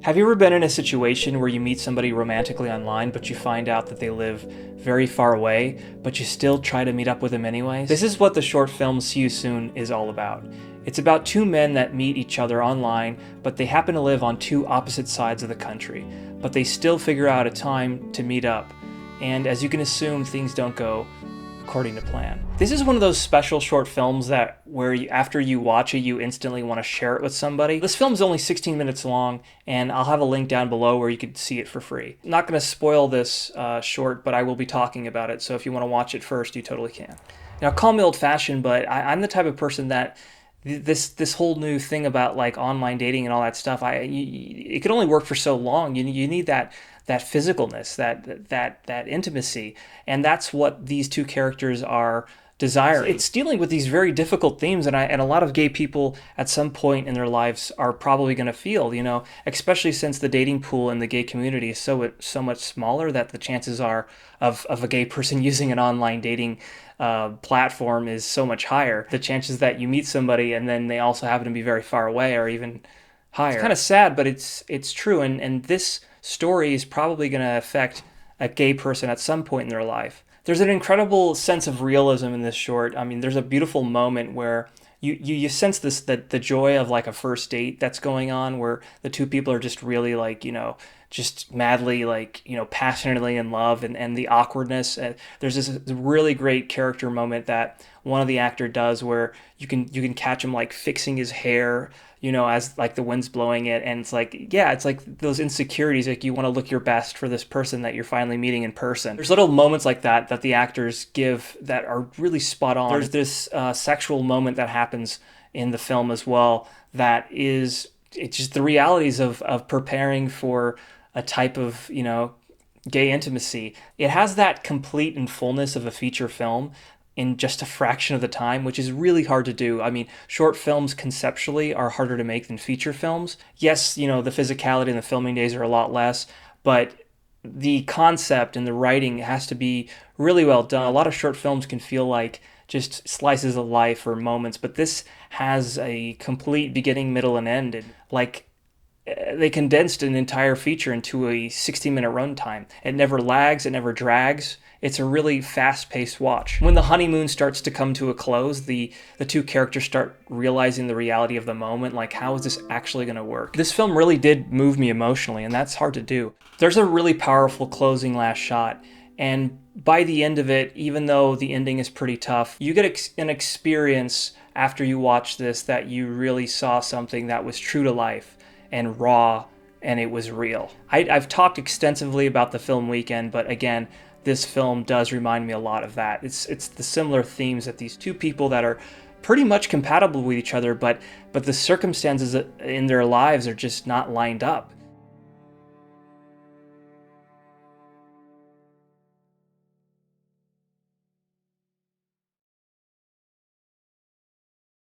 Have you ever been in a situation where you meet somebody romantically online, but you find out that they live very far away, but you still try to meet up with them anyways? This is what the short film See You Soon is all about. It's about two men that meet each other online, but they happen to live on two opposite sides of the country, but they still figure out a time to meet up. And as you can assume, things don't go according to plan. This is one of those special short films after you watch it, you instantly want to share it with somebody. This film's only 16 minutes long, and I'll have a link down below where you can see it for free. I'm not going to spoil this short, but I will be talking about it, so if you want to watch it first, you totally can. Now, call me old-fashioned, but I'm the type of person that this whole new thing about like online dating and all that stuff, it can only work for so long. You need that physicalness, that intimacy, and that's what these two characters are desiring. It's dealing with these very difficult themes, and a lot of gay people at some point in their lives are probably going to feel, especially since the dating pool in the gay community is so much smaller that the chances are of a gay person using an online dating platform is so much higher. The chances that you meet somebody and then they also happen to be very far away are even higher. It's kind of sad, but it's true, and this story is probably going to affect a gay person at some point in their life. There's an incredible sense of realism in this short. I mean, there's a beautiful moment where you sense the joy of like a first date that's going on, where the two people are just really like, just madly like, passionately in love, and the awkwardness. There's this really great character moment that one of the actor does where you can catch him like fixing his hair, as like the wind's blowing it, and it's like those insecurities, like you want to look your best for this person that you're finally meeting in person. There's little moments like that the actors give that are really spot on. There's this sexual moment that happens in the film as well it's just the realities of preparing for a type of gay intimacy. It has that complete and fullness of a feature film in just a fraction of the time, which is really hard to do. I mean, short films conceptually are harder to make than feature films. Yes, the physicality and the filming days are a lot less, but the concept and the writing has to be really well done. A lot of short films can feel like just slices of life or moments, but this has a complete beginning, middle, and end. They condensed an entire feature into a 60-minute runtime. It never lags, it never drags. It's a really fast-paced watch. When the honeymoon starts to come to a close, the two characters start realizing the reality of the moment, like how is this actually going to work? This film really did move me emotionally, and that's hard to do. There's a really powerful closing last shot, and by the end of it, even though the ending is pretty tough, you get an experience after you watch this that you really saw something that was true to life and raw, and it was real. I've talked extensively about the film Weekend, but again, this film does remind me a lot of that. It's the similar themes that these two people that are pretty much compatible with each other, but the circumstances in their lives are just not lined up.